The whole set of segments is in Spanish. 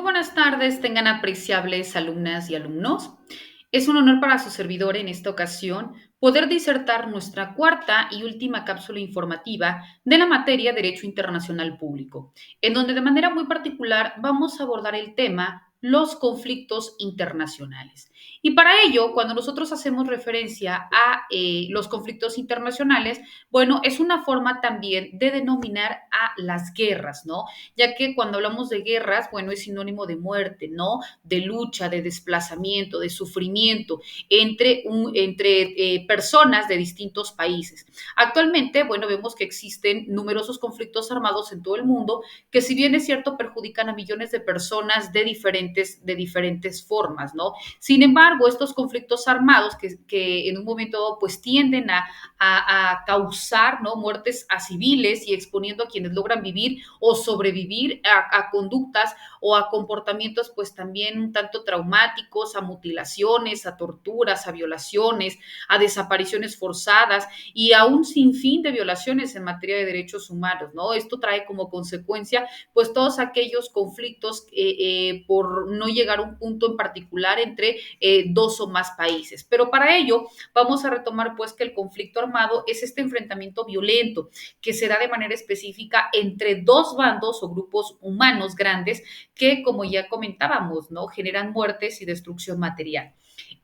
Muy buenas tardes, tengan apreciables alumnas y alumnos. Es un honor para su servidor en esta ocasión poder disertar nuestra cuarta y última cápsula informativa de la materia Derecho Internacional Público, en donde de manera muy particular vamos a abordar el tema los conflictos internacionales. Y para ello, cuando nosotros hacemos referencia a los conflictos internacionales, bueno, es una forma también de denominar a las guerras, ¿no? Ya que cuando hablamos de guerras, bueno, es sinónimo de muerte, ¿no? De lucha, de desplazamiento, de sufrimiento entre personas de distintos países. Actualmente, bueno, vemos que existen numerosos conflictos armados en todo el mundo que si bien es cierto perjudican a millones de personas de diferentes formas, ¿no? Sin embargo, estos conflictos armados que en un momento dado pues tienden a causar, ¿no? Muertes a civiles y exponiendo a quienes logran vivir o sobrevivir a conductas o a comportamientos pues también un tanto traumáticos, a mutilaciones, a torturas, a violaciones, a desapariciones forzadas y a un sinfín de violaciones en materia de derechos humanos, ¿no? Esto trae como consecuencia pues todos aquellos conflictos por no llegar a un punto en particular entre dos o más países. Pero para ello vamos a retomar pues que el conflicto armado es este enfrentamiento violento que se da de manera específica entre dos bandos o grupos humanos grandes que, como ya comentábamos, ¿no? Generan muertes y destrucción material.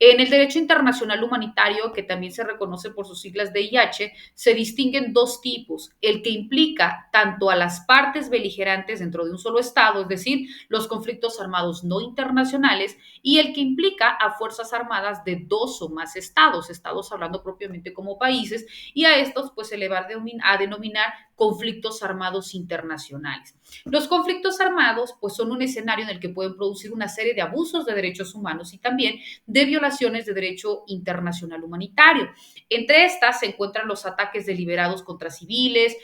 En el derecho internacional humanitario, que también se reconoce por sus siglas DIH, se distinguen dos tipos: el que implica tanto a las partes beligerantes dentro de un solo Estado, es decir, los conflictos armados no internacionales, y el que implica a fuerzas armadas de dos o más estados, estados hablando propiamente como países, y a estos pues se le va a denominar conflictos armados internacionales. Los conflictos armados pues son un escenario en el que pueden producir una serie de abusos de derechos humanos y también de violaciones de derecho internacional humanitario. Entre estas se encuentran los ataques deliberados contra civiles,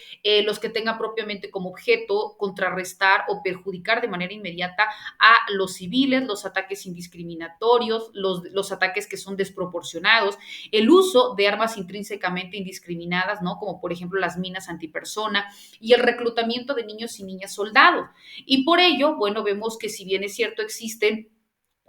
los que tengan propiamente como objeto contrarrestar o perjudicar de manera inmediata a los civiles, los ataques indiscriminatorios, los ataques que son desproporcionados, el uso de armas intrínsecamente indiscriminadas, ¿no? Como por ejemplo las minas antipersona y el reclutamiento de niños y niñas soldados. Y por ello, bueno, vemos que si bien es cierto, existen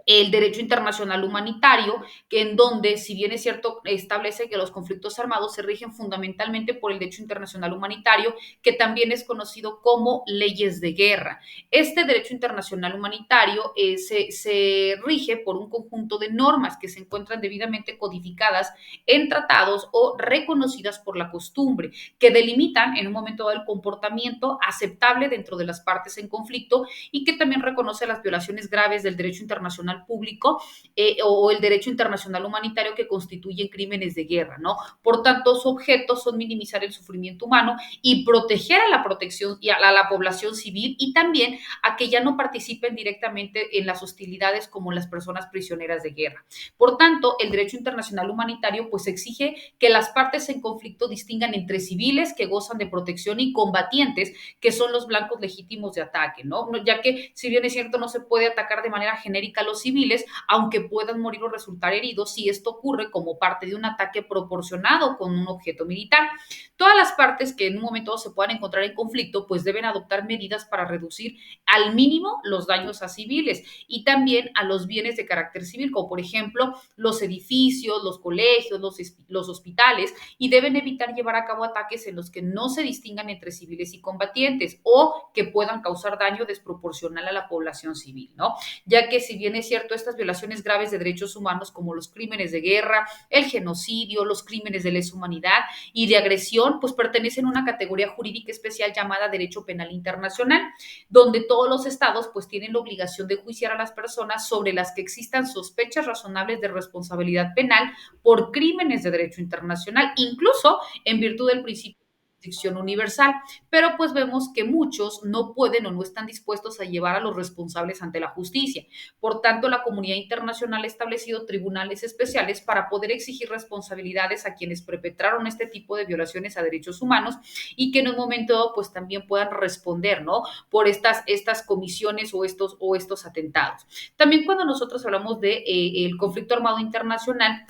el derecho internacional humanitario, que en donde, si bien es cierto, establece que los conflictos armados se rigen fundamentalmente por el derecho internacional humanitario, que también es conocido como leyes de guerra. Este derecho internacional humanitario se rige por un conjunto de normas que se encuentran debidamente codificadas en tratados o reconocidas por la costumbre, que delimitan en un momento dado el comportamiento aceptable dentro de las partes en conflicto y que también reconoce las violaciones graves del derecho internacional público o el derecho internacional humanitario que constituyen crímenes de guerra, ¿no? Por tanto, su objeto son minimizar el sufrimiento humano y proteger a la protección y a la población civil y también a que ya no participen directamente en las hostilidades como las personas prisioneras de guerra. Por tanto, el derecho internacional humanitario pues exige que las partes en conflicto distingan entre civiles que gozan de protección y combatientes que son los blancos legítimos de ataque, ¿no? Ya que si bien es cierto no se puede atacar de manera genérica a los civiles, aunque puedan morir o resultar heridos si esto ocurre como parte de un ataque proporcionado con un objeto militar. Todas las partes que en un momento se puedan encontrar en conflicto pues deben adoptar medidas para reducir al mínimo los daños a civiles y también a los bienes de carácter civil, como por ejemplo los edificios, los colegios, los hospitales, y deben evitar llevar a cabo ataques en los que no se distingan entre civiles y combatientes o que puedan causar daño desproporcional a la población civil, ¿no? Ya que si bien es cierto, estas violaciones graves de derechos humanos como los crímenes de guerra, el genocidio, los crímenes de lesa humanidad y de agresión, pues pertenecen a una categoría jurídica especial llamada derecho penal internacional, donde todos los estados pues tienen la obligación de juiciar a las personas sobre las que existan sospechas razonables de responsabilidad penal por crímenes de derecho internacional, incluso en virtud del principio de jurisdicción universal, pero pues vemos que muchos no pueden o no están dispuestos a llevar a los responsables ante la justicia. Por tanto, la comunidad internacional ha establecido tribunales especiales para poder exigir responsabilidades a quienes perpetraron este tipo de violaciones a derechos humanos y que en un momento pues también puedan responder, ¿no? Por estas comisiones o estos atentados. También cuando nosotros hablamos de el conflicto armado internacional,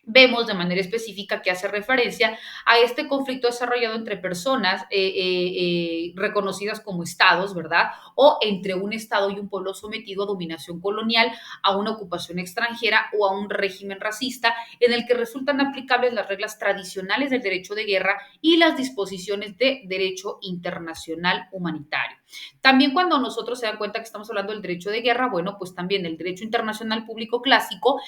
vemos de manera específica que hace referencia a este conflicto desarrollado entre personas reconocidas como estados, ¿verdad? O entre un estado y un pueblo sometido a dominación colonial, a una ocupación extranjera o a un régimen racista, en el que resultan aplicables las reglas tradicionales del derecho de guerra y las disposiciones de derecho internacional humanitario. También cuando nosotros se dan cuenta que estamos hablando del derecho de guerra, bueno, pues también el derecho internacional público clásico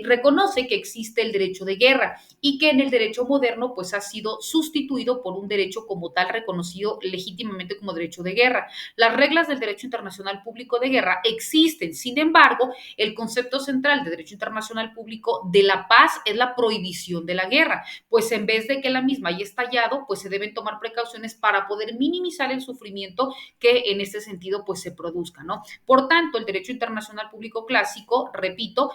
reconoce que existe el derecho de guerra y que en el derecho moderno pues ha sido sustituido por un derecho como tal reconocido legítimamente como derecho de guerra. Las reglas del derecho internacional público de guerra existen, sin embargo, el concepto central de derecho internacional público de la paz es la prohibición de la guerra, pues en vez de que la misma haya estallado, pues se deben tomar precauciones para poder minimizar el sufrimiento que en este sentido pues se produzca, ¿no? Por tanto, el derecho internacional público clásico, repito,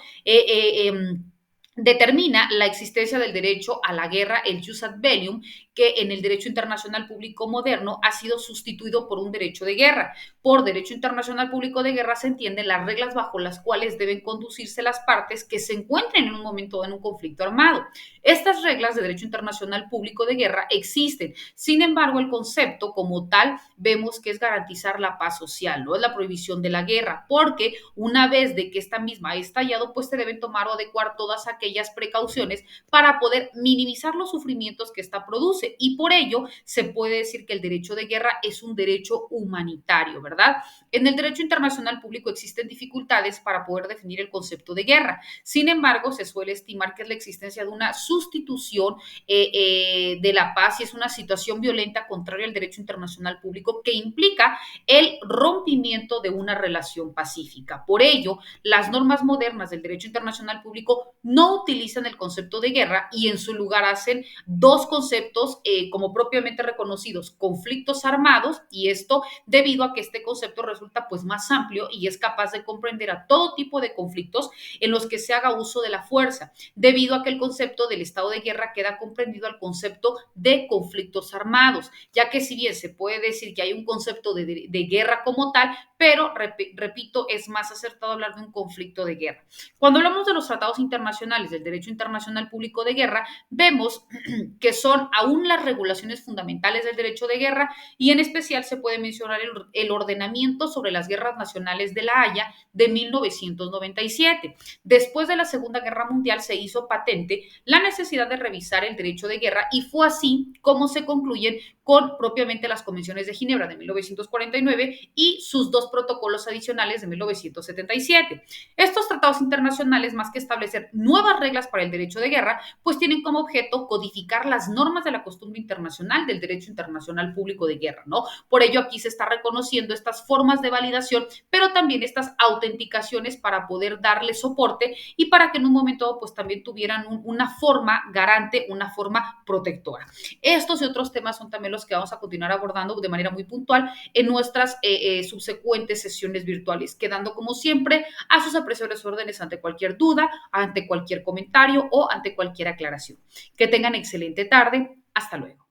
determina la existencia del derecho a la guerra, el jus ad bellium, que en el derecho internacional público moderno ha sido sustituido por un derecho de guerra. Por derecho internacional público de guerra se entienden las reglas bajo las cuales deben conducirse las partes que se encuentren en un momento en un conflicto armado. Estas reglas de derecho internacional público de guerra existen. Sin embargo, el concepto como tal vemos que es garantizar la paz social, no es la prohibición de la guerra, porque una vez de que esta misma ha estallado, pues se deben tomar o adecuar todas aquellas precauciones para poder minimizar los sufrimientos que esta produce. Y por ello se puede decir que el derecho de guerra es un derecho humanitario, ¿verdad? En el derecho internacional público existen dificultades para poder definir el concepto de guerra. Sin embargo, se suele estimar que es la existencia de una sustitución de la paz y es una situación violenta contraria al derecho internacional público que implica el rompimiento de una relación pacífica. Por ello, las normas modernas del derecho internacional público no utilizan el concepto de guerra y en su lugar hacen dos conceptos como propiamente reconocidos, conflictos armados, y esto debido a que este concepto resulta pues más amplio y es capaz de comprender a todo tipo de conflictos en los que se haga uso de la fuerza, debido a que el concepto del estado de guerra queda comprendido al concepto de conflictos armados, ya que si bien se puede decir que hay un concepto de guerra como tal, pero repito, es más acertado hablar de un conflicto de guerra. Cuando hablamos de los tratados internacionales del derecho internacional público de guerra, vemos que son aún las regulaciones fundamentales del derecho de guerra y en especial se puede mencionar el ordenamiento sobre las guerras nacionales de La Haya de 1997. Después de la Segunda Guerra Mundial se hizo patente la necesidad de revisar el derecho de guerra y fue así como se concluyen con propiamente las convenciones de Ginebra de 1949 y sus dos protocolos adicionales de 1977. Estos tratados internacionales, más que establecer nuevas reglas para el derecho de guerra, pues tienen como objeto codificar las normas de la costumbre internacional del derecho internacional público de guerra, ¿no? Por ello aquí se está reconociendo estas formas de validación, pero también estas autenticaciones para poder darle soporte y para que en un momento pues también tuvieran una forma garante, una forma protectora. Estos y otros temas son también los que vamos a continuar abordando de manera muy puntual en nuestras subsecuentes sesiones virtuales, quedando como siempre a sus apreciables órdenes ante cualquier duda, ante cualquier comentario o ante cualquier aclaración. Que tengan excelente tarde. Hasta luego.